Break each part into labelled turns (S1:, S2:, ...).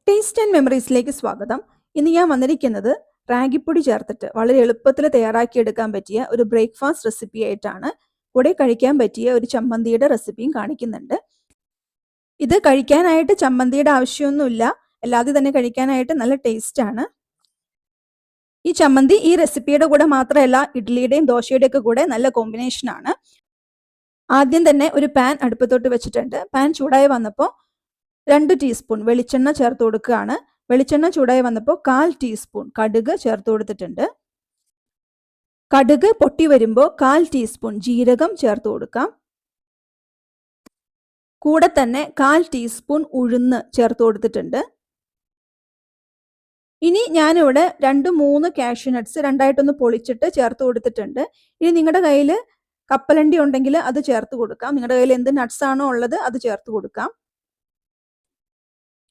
S1: Taste and മെമ്മറീസിലേക്ക് സ്വാഗതം. ഇന്ന് ഞാൻ വന്നിരിക്കുന്നത് റാഗിപ്പൊടി ചേർത്തിട്ട് വളരെ എളുപ്പത്തിൽ തയ്യാറാക്കിയെടുക്കാൻ പറ്റിയ ഒരു ബ്രേക്ക്ഫാസ്റ്റ് റെസിപ്പി ആയിട്ടാണ്. കൂടെ കഴിക്കാൻ പറ്റിയ ഒരു ചമ്മന്തിയുടെ റെസിപ്പിയും കാണിക്കുന്നുണ്ട്. ഇത് കഴിക്കാനായിട്ട് ചമ്മന്തിയുടെ ആവശ്യമൊന്നുമില്ല, അല്ലാതെ തന്നെ കഴിക്കാനായിട്ട് നല്ല ടേസ്റ്റ് ആണ്. ഈ ചമ്മന്തി ഈ റെസിപ്പിയുടെ കൂടെ മാത്രമല്ല, ഇഡ്ഡലിയുടെയും ദോശയുടെയും ഒക്കെ കൂടെ നല്ല കോമ്പിനേഷൻ ആണ്. ആദ്യം തന്നെ ഒരു പാൻ അടുപ്പത്തോട്ട് വെച്ചിട്ടുണ്ട്. പാൻ ചൂടായി വന്നപ്പോൾ 2 ടീസ്പൂൺ വെളിച്ചെണ്ണ ചേർത്ത് കൊടുക്കുകയാണ്. വെളിച്ചെണ്ണ ചൂടായി വന്നപ്പോൾ 1/4 ടീസ്പൂൺ കടുക് ചേർത്ത് കൊടുത്തിട്ടുണ്ട്. കടുക് പൊട്ടി വരുമ്പോൾ 1/4 ടീസ്പൂൺ ജീരകം ചേർത്ത് കൊടുക്കാം. കൂടെ തന്നെ 1/4 ടീസ്പൂൺ ഉഴുന്ന് ചേർത്ത് കൊടുത്തിട്ടുണ്ട്. ഇനി ഞാനിവിടെ 2-3 കാഷ്യൂ നട്ട്സ് രണ്ടായിട്ടൊന്ന് പൊളിച്ചിട്ട് ചേർത്ത് കൊടുത്തിട്ടുണ്ട്. ഇനി നിങ്ങളുടെ കയ്യിൽ കപ്പലണ്ടി ഉണ്ടെങ്കിൽ അത് ചേർത്ത് കൊടുക്കാം. നിങ്ങളുടെ കയ്യിൽ എന്ത് നട്ട്സ് ആണോ ഉള്ളത് അത് ചേർത്ത് കൊടുക്കാം.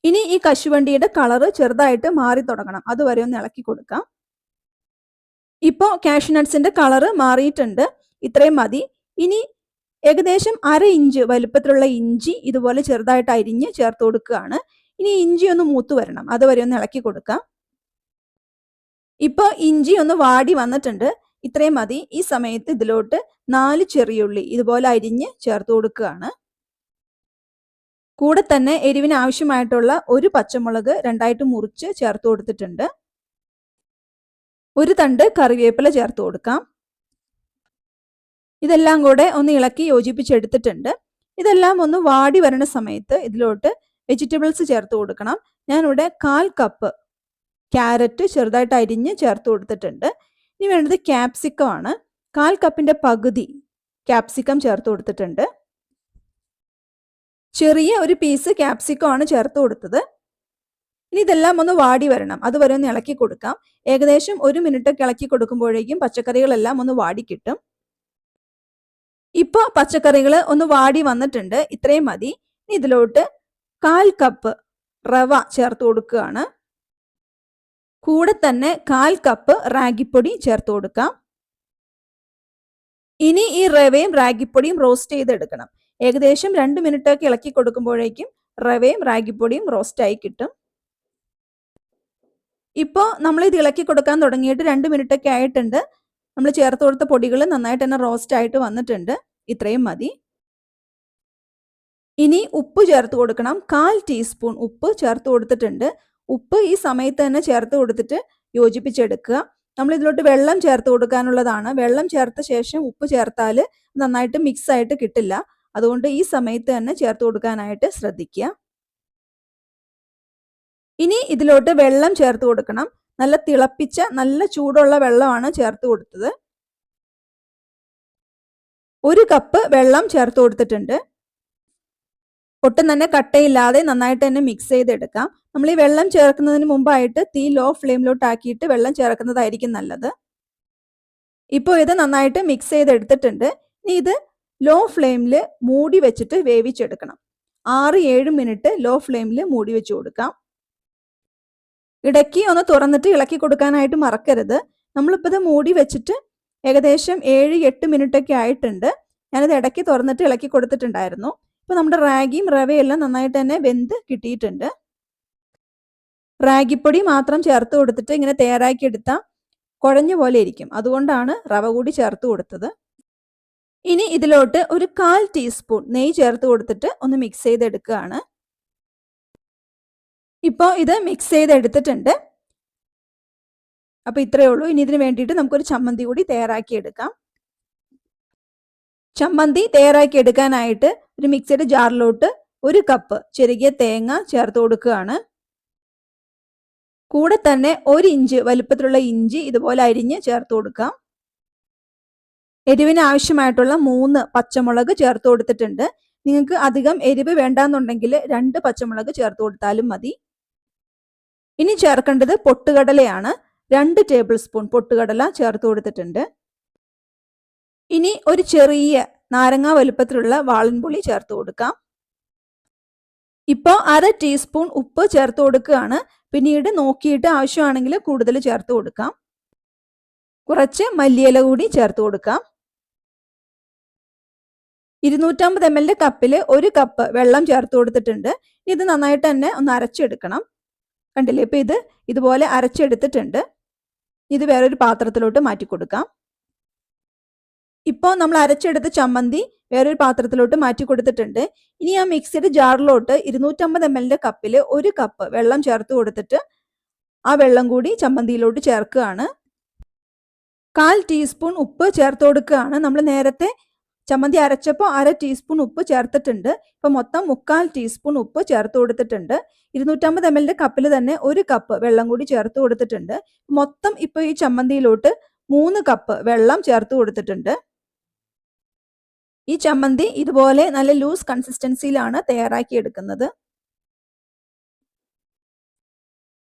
S1: ഇനി ഈ കശുവണ്ടിയുടെ കളറ് ചെറുതായിട്ട് മാറി തുടങ്ങണം, അതുവരെ ഒന്ന് ഇളക്കി കൊടുക്കാം. ഇപ്പോൾ കാഷ്യൂ നട്ട്സിന്റെ കളറ് മാറിയിട്ടുണ്ട്, ഇത്രയും മതി. ഇനി ഏകദേശം 1/2 ഇഞ്ച് വലുപ്പത്തിലുള്ള ഇഞ്ചി ഇതുപോലെ ചെറുതായിട്ട് അരിഞ്ഞ് ചേർത്ത് കൊടുക്കുകയാണ്. ഇനി ഇഞ്ചി ഒന്ന് മൂത്ത് വരണം, അതുവരെ ഒന്ന് ഇളക്കി കൊടുക്കാം. ഇപ്പോൾ ഇഞ്ചി ഒന്ന് വാടി വന്നിട്ടുണ്ട്, ഇത്രയും മതി. ഈ സമയത്ത് ഇതിലോട്ട് 4 ചെറിയുള്ളി ഇതുപോലെ അരിഞ്ഞ് ചേർത്ത് കൊടുക്കുകയാണ്. കൂടെ തന്നെ എരിവിന് ആവശ്യമായിട്ടുള്ള ഒരു പച്ചമുളക് രണ്ടായിട്ട് മുറിച്ച് ചേർത്ത് കൊടുത്തിട്ടുണ്ട്. ഒരു തണ്ട് കറിവേപ്പില ചേർത്ത് കൊടുക്കാം. ഇതെല്ലാം കൂടെ ഒന്ന് ഇളക്കി യോജിപ്പിച്ചെടുത്തിട്ടുണ്ട്. ഇതെല്ലാം ഒന്ന് വാടി വരുന്ന സമയത്ത് ഇതിലോട്ട് വെജിറ്റബിൾസ് ചേർത്ത് കൊടുക്കണം. ഞാനിവിടെ 1/4 കപ്പ് ക്യാരറ്റ് ചെറുതായിട്ട് അരിഞ്ഞ് ചേർത്ത് കൊടുത്തിട്ടുണ്ട്. ഇനി വേണ്ടത് ക്യാപ്സിക്കം ആണ്. 1/4 കപ്പിന്റെ പകുതി ക്യാപ്സിക്കം ചേർത്ത് കൊടുത്തിട്ടുണ്ട്. ചെറിയ ഒരു പീസ് ക്യാപ്സിക്കം ആണ് ചേർത്ത് കൊടുത്തത്. ഇനി ഇതെല്ലാം ഒന്ന് വാടി വരണം, അതുവരെ ഒന്ന് ഇളക്കി കൊടുക്കാം. ഏകദേശം 1 മിനിറ്റ് ഇളക്കി കൊടുക്കുമ്പോഴേക്കും പച്ചക്കറികളെല്ലാം ഒന്ന് വാടി കിട്ടും. ഇപ്പോൾ പച്ചക്കറികൾ ഒന്ന് വാടി വന്നിട്ടുണ്ട്, ഇത്രയും മതി. ഇനി ഇതിലോട്ട് 1/4 കപ്പ് റവ ചേർത്ത് കൊടുക്കുകയാണ്. കൂടെ തന്നെ 1/4 കപ്പ് റാഗിപ്പൊടി ചേർത്ത് കൊടുക്കാം. ഇനി ഈ റവയും റാഗിപ്പൊടിയും റോസ്റ്റ് ചെയ്തെടുക്കണം. ഏകദേശം 2 മിനിറ്റ് ഒക്കെ ഇളക്കി കൊടുക്കുമ്പോഴേക്കും റവയും റാഗിപ്പൊടിയും റോസ്റ്റ് ആയി കിട്ടും. ഇപ്പോൾ നമ്മൾ ഇത് ഇളക്കി കൊടുക്കാൻ തുടങ്ങിയിട്ട് 2 മിനിറ്റ് ഒക്കെ ആയിട്ടുണ്ട്. നമ്മൾ ചേർത്ത് കൊടുത്ത പൊടികൾ നന്നായിട്ട് തന്നെ റോസ്റ്റ് ആയിട്ട് വന്നിട്ടുണ്ട്, ഇത്രയും മതി. ഇനി ഉപ്പ് ചേർത്ത് കൊടുക്കണം. 1/4 ടീസ്പൂൺ ഉപ്പ് ചേർത്ത് കൊടുത്തിട്ടുണ്ട്. ഉപ്പ് ഈ സമയത്ത് തന്നെ ചേർത്ത് കൊടുത്തിട്ട് യോജിപ്പിച്ചെടുക്കുക. നമ്മൾ ഇതിലോട്ട് വെള്ളം ചേർത്ത് കൊടുക്കാനുള്ളതാണ്. വെള്ളം ചേർത്ത ശേഷം ഉപ്പ് ചേർത്താൽ നന്നായിട്ട് മിക്സ് ആയിട്ട് കിട്ടില്ല. അതുകൊണ്ട് ഈ സമയത്ത് തന്നെ ചേർത്ത് കൊടുക്കാനായിട്ട് ശ്രദ്ധിക്കുക. ഇനി ഇതിലോട്ട് വെള്ളം ചേർത്ത് കൊടുക്കണം. നല്ല തിളപ്പിച്ച നല്ല ചൂടുള്ള വെള്ളമാണ് ചേർത്ത് കൊടുത്തത്. 1 കപ്പ് വെള്ളം ചേർത്ത് കൊടുത്തിട്ടുണ്ട്. ഒട്ടും തന്നെ കട്ടയില്ലാതെ നന്നായിട്ട് തന്നെ മിക്സ് ചെയ്തെടുക്കാം. നമ്മൾ ഈ വെള്ളം ചേർക്കുന്നതിന് മുമ്പായിട്ട് തീ ലോ ഫ്ലെയിമിലോട്ട് ആക്കിയിട്ട് വെള്ളം ചേർക്കുന്നതായിരിക്കും നല്ലത്. ഇപ്പോൾ ഇത് നന്നായിട്ട് മിക്സ് ചെയ്തെടുത്തിട്ടുണ്ട്. ഇനി ഇത് ലോ ഫ്ലെയിമിൽ മൂടി വെച്ചിട്ട് വേവിച്ചെടുക്കണം. 6-7 മിനിറ്റ് ലോ ഫ്ലെയിമിൽ മൂടി വെച്ച് കൊടുക്കാം. ഇടയ്ക്ക് ഒന്ന് തുറന്നിട്ട് ഇളക്കി കൊടുക്കാനായിട്ട് മറക്കരുത്. നമ്മളിപ്പോൾ ഇത് മൂടി വെച്ചിട്ട് ഏകദേശം 7-8 മിനിറ്റ് ഒക്കെ ആയിട്ടുണ്ട്. ഞാനിത് ഇടയ്ക്ക് തുറന്നിട്ട് ഇളക്കി കൊടുത്തിട്ടുണ്ടായിരുന്നു. ഇപ്പോൾ നമ്മുടെ റാഗിയും റവയും എല്ലാം നന്നായിട്ട് തന്നെ വെന്ത് കിട്ടിയിട്ടുണ്ട്. റാഗിപ്പൊടി മാത്രം ചേർത്ത് കൊടുത്തിട്ട് ഇങ്ങനെ തയ്യാറാക്കി എടുത്താൽ കുഴഞ്ഞ പോലെ ഇരിക്കും, അതുകൊണ്ടാണ് റവ കൂടി ചേർത്ത് കൊടുത്തത്. ഇനി ഇതിലോട്ട് ഒരു 1/4 ടീസ്പൂൺ നെയ്യ് ചേർത്ത് കൊടുത്തിട്ട് ഒന്ന് മിക്സ് ചെയ്തെടുക്കുകയാണ്. ഇപ്പോൾ ഇത് മിക്സ് ചെയ്തെടുത്തിട്ടുണ്ട്. അപ്പോൾ ഇത്രയേ ഉള്ളൂ. ഇനി ഇതിന് വേണ്ടിയിട്ട് നമുക്കൊരു ചമ്മന്തി കൂടി തയ്യാറാക്കി എടുക്കാം. ചമ്മന്തി തയ്യാറാക്കി എടുക്കാനായിട്ട് ഒരു മിക്സിയുടെ ജാറിലോട്ട് 1 കപ്പ് ചെറിയ തേങ്ങ ചേർത്ത് കൊടുക്കുകയാണ്. കൂടെ തന്നെ 1 ഇഞ്ച് വലുപ്പത്തിലുള്ള ഇഞ്ചി ഇതുപോലെ അരിഞ്ഞ് ചേർത്ത് കൊടുക്കാം. എരിവിന് ആവശ്യമായിട്ടുള്ള 3 പച്ചമുളക് ചേർത്ത് കൊടുത്തിട്ടുണ്ട്. നിങ്ങൾക്ക് അധികം എരിവ് വേണ്ടാന്നുണ്ടെങ്കിൽ 2 പച്ചമുളക് ചേർത്ത് കൊടുത്താലും മതി. ഇനി ചേർക്കേണ്ടത് പൊട്ടുകടലയാണ്. 2 ടേബിൾ സ്പൂൺ പൊട്ടുകടല ചേർത്ത് കൊടുത്തിട്ടുണ്ട്. ഇനി ഒരു ചെറിയ നാരങ്ങ വലുപ്പത്തിലുള്ള വാളൻപുളി ചേർത്ത് കൊടുക്കാം. ഇപ്പോൾ 1/2 ടീസ്പൂൺ ഉപ്പ് ചേർത്ത് കൊടുക്കുകയാണ്. പിന്നീട് നോക്കിയിട്ട് ആവശ്യമാണെങ്കിൽ കൂടുതൽ ചേർത്ത് കൊടുക്കാം. കുറച്ച് മല്ലിയില കൂടി ചേർത്ത് കൊടുക്കാം. 250 ml കപ്പിൽ 1 കപ്പ് വെള്ളം ചേർത്ത് കൊടുത്തിട്ടുണ്ട്. ഇത് നന്നായിട്ട് തന്നെ ഒന്ന് അരച്ചെടുക്കണം. കണ്ടില്ലേ? ഇപ്പം ഇത് ഇതുപോലെ അരച്ചെടുത്തിട്ടുണ്ട്. ഇത് വേറൊരു പാത്രത്തിലോട്ട് മാറ്റി കൊടുക്കാം. ഇപ്പോൾ നമ്മൾ അരച്ചെടുത്ത ചമ്മന്തി വേറൊരു പാത്രത്തിലോട്ട് മാറ്റി കൊടുത്തിട്ടുണ്ട്. ഇനി ആ മിക്സിയുടെ ജാറിലോട്ട് 250 ml കപ്പിൽ 1 കപ്പ് വെള്ളം ചേർത്ത് കൊടുത്തിട്ട് ആ വെള്ളം കൂടി ചമ്മന്തിയിലോട്ട് ചേർക്കുകയാണ്. 1/4 ടീസ്പൂൺ ഉപ്പ് ചേർത്ത് കൊടുക്കുകയാണ്. നമ്മൾ നേരത്തെ ചമ്മന്തി അരച്ചപ്പോൾ 1/2 ടീസ്പൂൺ ഉപ്പ് ചേർത്തിട്ടുണ്ട്. ഇപ്പം മൊത്തം 3/4 ടീസ്പൂൺ ഉപ്പ് ചേർത്ത് കൊടുത്തിട്ടുണ്ട്. 250 ml കപ്പിൽ തന്നെ 1 കപ്പ് വെള്ളം കൂടി ചേർത്ത് കൊടുത്തിട്ടുണ്ട്. മൊത്തം ഇപ്പോൾ ഈ ചമ്മന്തിയിലോട്ട് 3 കപ്പ് വെള്ളം ചേർത്ത് കൊടുത്തിട്ടുണ്ട്. ഈ ചമ്മന്തി ഇതുപോലെ നല്ല ലൂസ് കൺസിസ്റ്റൻസിയിലാണ് തയ്യാറാക്കി എടുക്കുന്നത്.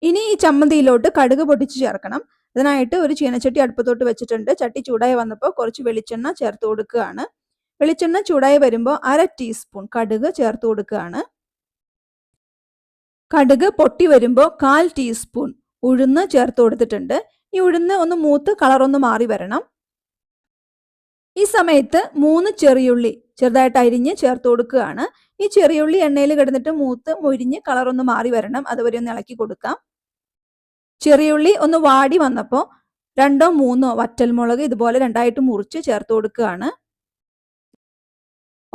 S1: ഇനി ഈ ചമ്മന്തിയിലോട്ട് കടുക് പൊട്ടിച്ച് ചേർക്കണം. അതിനായിട്ട് ഒരു ചീനച്ചട്ടി അടുപ്പത്തോട്ട് വെച്ചിട്ടുണ്ട്. ചട്ടി ചൂടായി വന്നപ്പോൾ കുറച്ച് വെളിച്ചെണ്ണ ചേർത്ത് കൊടുക്കുകയാണ്. വെളിച്ചെണ്ണ ചൂടായി വരുമ്പോൾ 1/2 ടീസ്പൂൺ കടുക് ചേർത്ത് കൊടുക്കുകയാണ്. കടുക് പൊട്ടി വരുമ്പോൾ 1/4 ടീസ്പൂൺ ഉഴുന്ന് ചേർത്ത് കൊടുത്തിട്ടുണ്ട്. ഈ ഉഴുന്ന് ഒന്ന് മൂത്ത് കളറൊന്ന് മാറി വരണം. ഈ സമയത്ത് 3 ചെറിയുള്ളി ചെറുതായിട്ട് അരിഞ്ഞ് ചേർത്ത് കൊടുക്കുകയാണ്. ഈ ചെറിയുള്ളി എണ്ണയിൽ കിടന്നിട്ട് മൂത്ത് മൊരിഞ്ഞ് കളറൊന്ന് മാറി വരണം. അതുവരെ ഒന്ന് ഇളക്കി കൊടുക്കാം. ചെറിയുള്ളി ഒന്ന് വാടി വന്നപ്പോൾ 2 3 വറ്റൽമുളക് ഇതുപോലെ രണ്ടായിട്ട് മുറിച്ച് ചേർത്ത് കൊടുക്കുകയാണ്.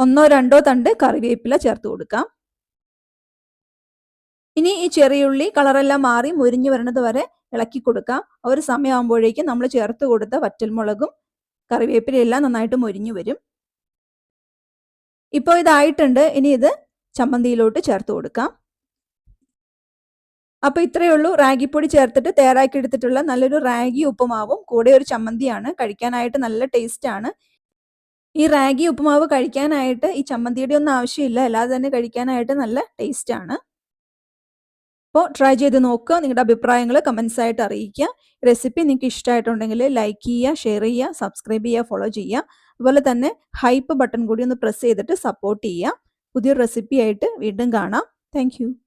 S1: 1 2 തണ്ട് കറിവേപ്പില ചേർത്ത് കൊടുക്കാം. ഇനി ഈ ചെറിയുള്ളി കളറെല്ലാം മാറി മൊരിഞ്ഞു വരുന്നത് വരെ ഇളക്കി കൊടുക്കാം. ഒരു സമയമാകുമ്പോഴേക്കും നമ്മൾ ചേർത്ത് കൊടുത്ത വറ്റൽമുളകും കറിവേപ്പിലയെല്ലാം നന്നായിട്ട് മൊരിഞ്ഞു വരും. ഇപ്പോൾ ഇതായിട്ടുണ്ട്. ഇനി ഇത് ചമ്മന്തിയിലോട്ട് ചേർത്ത് കൊടുക്കാം. അപ്പോൾ ഇത്രയേ ഉള്ളൂ. റാഗിപ്പൊടി ചേർത്തിട്ട് തയ്യാറാക്കി എടുത്തിട്ടുള്ള നല്ലൊരു റാഗി ഉപ്പുമാവും കൂടെ ഒരു ചമ്മന്തിയാണ്. കഴിക്കാനായിട്ട് നല്ല ടേസ്റ്റാണ്. ഈ റാഗി ഉപ്പുമാവ് കഴിക്കാനായിട്ട് ഈ ചമ്മന്തിയുടെ ഒന്നും ആവശ്യമില്ല. അല്ലാതെ തന്നെ കഴിക്കാനായിട്ട് നല്ല ടേസ്റ്റാണ്. അപ്പോൾ ട്രൈ ചെയ്ത് നോക്കുക. നിങ്ങളുടെ അഭിപ്രായങ്ങൾ കമൻസ് ആയിട്ട് അറിയിക്കുക. റെസിപ്പി നിങ്ങൾക്ക് ഇഷ്ടമായിട്ടുണ്ടെങ്കിൽ ലൈക്ക് ചെയ്യുക, ഷെയർ ചെയ്യുക, സബ്സ്ക്രൈബ് ചെയ്യുക, ഫോളോ ചെയ്യുക. അതുപോലെ തന്നെ ഹൈപ്പ് ബട്ടൺ കൂടി ഒന്ന് പ്രസ് ചെയ്തിട്ട് സപ്പോർട്ട് ചെയ്യുക. പുതിയൊരു റെസിപ്പി ആയിട്ട് വീണ്ടും കാണാം. താങ്ക്